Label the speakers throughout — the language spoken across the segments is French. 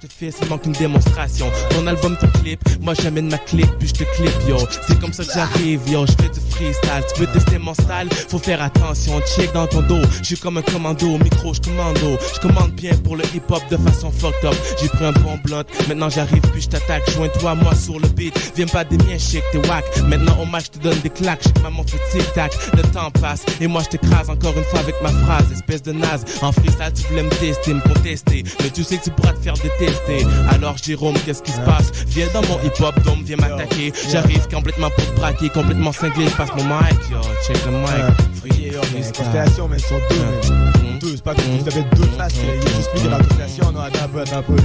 Speaker 1: je te fais seulement qu'une démonstration. Ton album te clip, moi j'amène ma clip, puis je te clip, yo. C'est comme ça que j'arrive, yo. Je fais du freestyle, tu veux tester mon style, faut faire attention, check dans ton dos. Je suis comme un commando, au micro, je commande bien pour le hip-hop de façon fucked up. J'ai pris un bon blunt, maintenant j'arrive, puis je t'attaque. Joins-toi, moi sur le beat, viens pas des miens, shake, t'es whack. Maintenant au match, je te donne des claques, j'ai que ma montre fait tic-tac. Le temps passe, et moi je t'écrase encore une fois avec ma phrase, espèce de naze. En freestyle, tu voulais me tester, me contester, mais tu sais que tu pourras te faire détester. Alors Jérôme, qu'est-ce qui se passe? Viens dans mon hip-hop, dôme, viens m'attaquer. J'arrive complètement pour te braquer, complètement cinglé, je passe mon mic, yo, check le mic.
Speaker 2: Les constellations, mais elles sont deux, c'est pas comme vous avez deux faces, il y a juste mis dans la constellation, non, attends un peu,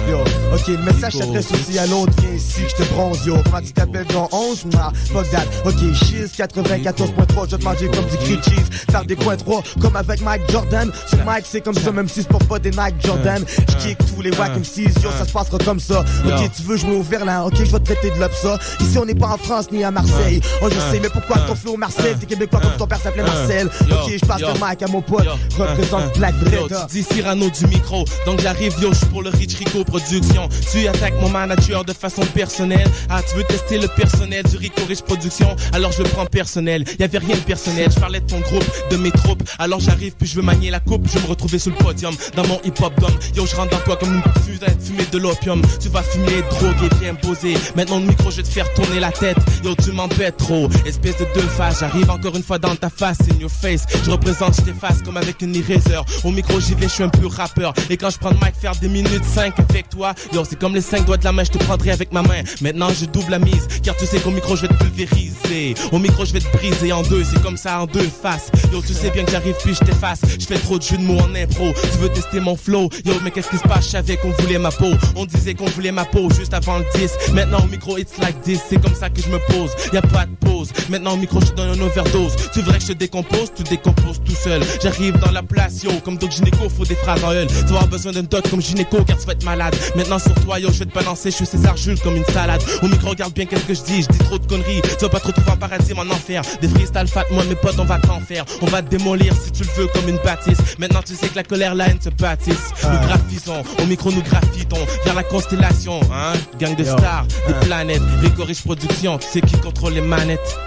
Speaker 2: yo. Ok, le message s'adresse aussi à l'autre, viens ici, je te bronze, yo. Comment tu t'appelles, dans 11? Nah, fuck that. Ok, Shiz 94.3, je te manger comme du cream cheese, faire des coins 3, comme avec Mike Jordan. Sur Mike, c'est comme ça, même si c'est pas des Nike Jordan. Je kick tous les wack MCs, yo, ça se passera comme ça. Ok, tu veux jouer au Verlan, ok, je vais te traiter de l'obsa. Ici, on n'est pas en France ni à Marseille. Oh, je sais, mais pourquoi ton flow Marseille? T'es québécois comme ton père s'appelait Marcel. Ok, je passe de Mike à mon pote, représente Black Breda.
Speaker 1: Tu dis Cyrano du micro, donc j'arrive, yo, je suis pour le Rich Rico Production. Tu attaques mon manager de façon personnelle. Ah, tu veux tester le personnel du Rico Rich Production? Alors je le prends personnel, y'avait rien de personnel. Je parlais de ton groupe, de mes troupes. Alors j'arrive, puis je veux manier la coupe. Je veux me retrouver sur le podium, dans mon hip-hop d'homme. Yo, je rentre dans toi comme une putain de fumée de l'opium. Tu vas fumer, droguer, bien poser. Maintenant le micro, je vais te faire tourner la tête. Yo, tu m'embêtes trop, espèce de deux faces. J'arrive encore une fois dans ta face, in your face. Je représente, je t'efface comme avec une eraser. Au micro, j'y vais, je suis un peu rappeur. Et quand je prends le mic, faire des minutes 5 avec toi, yo, c'est comme les 5 doigts de la main, je te prendrai avec ma main. Maintenant, je double la mise, car tu sais qu'au micro, je vais te pulvériser. Au micro, je vais te briser en deux, c'est comme ça en deux faces. Yo, tu sais bien que j'arrive, puis je t'efface. Je fais trop de jeux de mots en impro. Tu veux tester mon flow? Yo, mais qu'est-ce qui se passe? Je savais qu'on voulait ma peau. On disait qu'on voulait ma peau juste avant le 10. Maintenant, au micro, it's like this. C'est comme ça que je me pose. Y'a pas de pause. Maintenant, au micro, je te donne une overdose. Tu voudrais que je te décompose? Tu décomposes tout seul. J'arrive dans la place, yo, comme Doc Gynéco, faut des phrases en L. Tu vas avoir besoin d'un doc comme gynéco, car tu vas être malade. Maintenant sur toi, yo, je vais te balancer, je suis César Jules comme une salade. Au micro, regarde bien qu'est-ce que je dis trop de conneries. Tu vas pas te retrouver en paradis, mais en enfer. Des freestyle fat, moi, mes potes, on va t'en faire. On va te démolir si tu le veux comme une bâtisse. Maintenant, tu sais que la colère, la haine se bâtisse. Nous graffisons, au micro, nous graffitons vers la constellation, hein. Gang de stars, des planètes, Rico Rich Production, tu sais qui contrôle les manettes.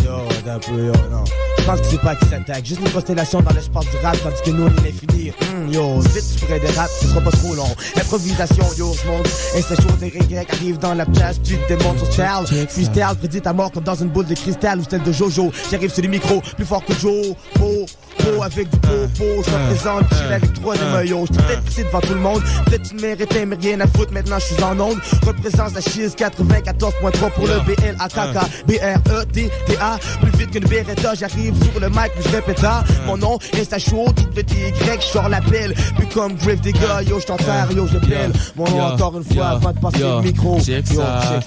Speaker 2: Yo, d'un peu, yo, non. Je pense que c'est pas qui s'attaque, juste une constellation dans l'espace du rap, tandis que nous on est l'infini. Yo, vite tu ferais des raps, ce sera pas trop long. Improvisation, yo, je monte. Et c'est chaud, des Y arrive dans la place, tu te démontres sur style. Freestyle, prédit ta mort comme dans une boule de cristal ou celle de Jojo. J'arrive sur les micros, plus fort que Joe. Avec du popo, je me présente, chill avec trois des maillots. J'étais peut-être ici devant tout le monde, peut-être tu ne méritais mais rien à foutre, maintenant je suis en onde. Représente la Shiz 94.3 pour le BLAKK, BRETTA. Plus vite qu'une Beretta, j'arrive sur le mic, puis je répète mon nom, Insta Show, WTY, je sors l'appel. Puis comme Grave Digger, yo, je t'enterre, yo, je pèle. Mon nom encore une fois, avant de passer le micro.
Speaker 1: Check ça,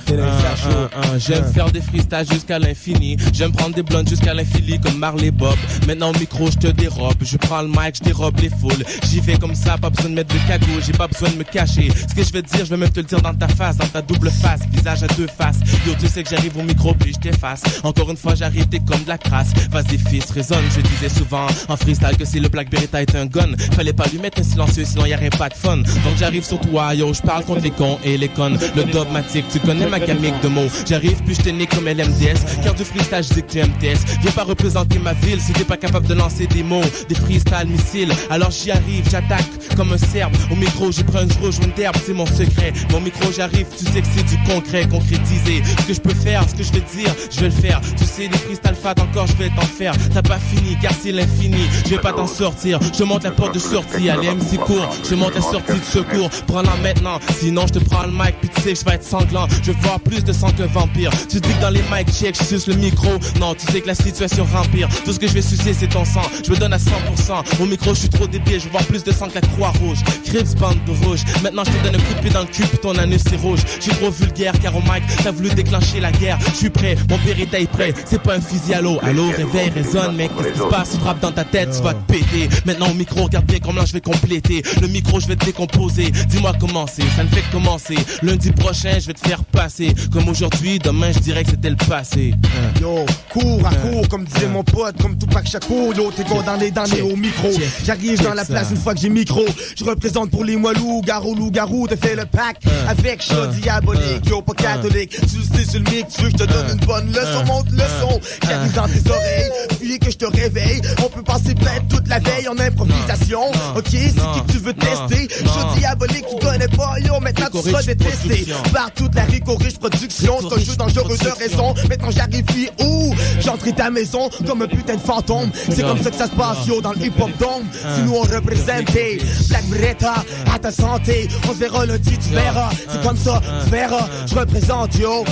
Speaker 1: j'aime faire des freestyles jusqu'à l'infini. J'aime prendre des blondes jusqu'à l'infini comme Marley Bob. Maintenant au micro, je te dérobe, je prends le mic, je dérobe les foules. J'y vais comme ça, pas besoin de mettre de cagoule, j'ai pas besoin de me cacher. Ce que je vais te dire, je vais même te le dire dans ta face, dans ta double face, visage à deux faces. Yo, tu sais que j'arrive au micro, puis je t'efface. Encore une fois, j'arrive, t'es comme de la crasse. Vas-y fils, résonne, je disais souvent en freestyle que si le Black Beretta est un gun, fallait pas lui mettre un silencieux, sinon y'aurait pas de fun. Donc j'arrive sur toi, yo, je parle contre les cons et les connes. Le dogmatique, tu connais ma gamique de mots. J'arrive, puis je te nique comme LMDS. Car du freestyle, je dis que tu MTS. Viens pas représenter ma ville si t'es pas capable de lancer des mots, des freestyle missiles. Alors j'y arrive, j'attaque comme un serbe. Au micro, j'ai pris un jaune d'herbe, c'est mon secret. Mon micro, j'arrive, tu sais que c'est du concret, concrétisé. Ce que je peux faire, ce que je vais te dire, je vais le faire. Tu sais, des freestyle fat encore, je vais t'en faire. T'as pas fini, car c'est l'infini. Je vais pas t'en sortir, je monte la porte de sortie. Allez, MC court, je monte la sortie de secours. Prends-la maintenant, sinon je te prends le mic, puis tu sais que je vais être sanglant. Je veux voir plus de sang qu'un vampire. Tu dis que dans les mic checks, je suce le micro. Non, tu sais que la situation rempire. Tout ce que je vais sucer, c'est ton sang. Je me donne à 100%. Au micro, je suis trop débile, je veux voir plus de sang que la Croix-Rouge. Crips, bande de rouge. Maintenant, je te donne un coup de pied dans le cul, puis ton anus c'est rouge. Je suis trop vulgaire, car au mic, t'as voulu déclencher la guerre. Je suis prêt, mon Beretta est prêt. C'est pas un fusil à l'eau. Allô, réveil, résonne, mec. Qu'est-ce qui se passe? Tu frappes dans ta tête, tu vas te péter. Maintenant, au micro, regarde bien comment je vais compléter. Le micro, je vais te décomposer. Dis-moi comment c'est, ça ne fait que commencer. Lundi prochain, je vais te faire passer. Comme aujourd'hui, demain, je dirais que c'était le passé.
Speaker 2: Yo, cours à court, comme disait mon pote, comme Tupac Shakur. Yo, t'es condamné au micro. J'arrive dans la place une fois que j'ai micro. Je représente pour les mois loup-garou, te fais le pack avec chat diabolique. Yo, pas catholique, tu le sais sur le mic, tu veux que je te donne une bonne leçon, monte le son. J'arrive dans tes oreilles, puis que je te réveille. On peut passer bête toute la veille en improvisation. Ok, c'est qui tu veux tester? Chat diabolique, tu connais pas, yo, maintenant tu seras détesté. Par toute la Rico-Riche production, c'est un jeu dangereux de raison. Maintenant j'arrive où? J'entre ta maison comme un putain de fantôme. C'est comme ça que ça se passe, yo, dans le hip-hop dome. Si nous on représentait Black Beretta, à ta santé. On se verra lundi, tu verras. C'est comme ça, tu verras. Je représente, yo.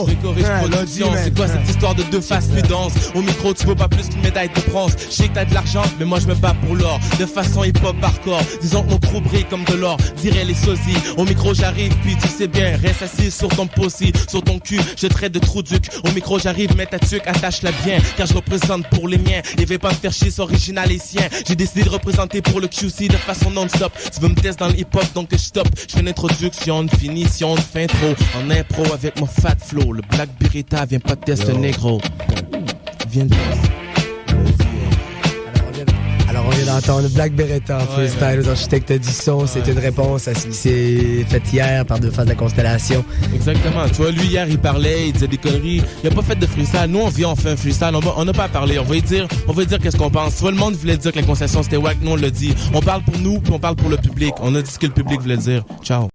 Speaker 1: Rico-Riche production, c'est quoi cette histoire de deux faces danse? Au micro, tu veux pas plus qu'une médaille de bronze. Je sais que t'as de l'argent, mais moi je me bats pour l'or. De façon hip-hop hardcore. Disons que mon trou brille comme de l'or. Dirait les sosies. Au micro, j'arrive, puis tu sais bien. Reste assis sur ton possi, sur ton cul. Je traite de trou duc. Au micro, j'arrive, mets ta tuque, attache-la bien. Car je représente pour les miens. Et vais pas me faire chier, c'est original et sien. J'ai décidé de représenter pour le QC de façon non-stop. Tu veux me tester dans le hip-hop, donc je stop. Je fais une introduction, une finition, une fin trop. En impro avec mon fat flow. Le Black Beretta vient pas de tester négro. Viens de
Speaker 3: Alors on vient d'entendre Black Beretta, freestyle aux architectes du son. C'est une réponse à ce qui s'est fait hier par deux fans de la Constellation.
Speaker 1: Exactement. Tu vois, lui hier il parlait, il disait des conneries. Il a pas fait de freestyle. Nous on vient, on fait un freestyle. On n'a pas à parler. On va lui dire qu'est-ce qu'on pense. Tu vois, le monde voulait dire que la Constellation c'était wack. Nous on l'a dit. On parle pour nous puis on parle pour le public. On a dit ce que le public voulait dire. Ciao.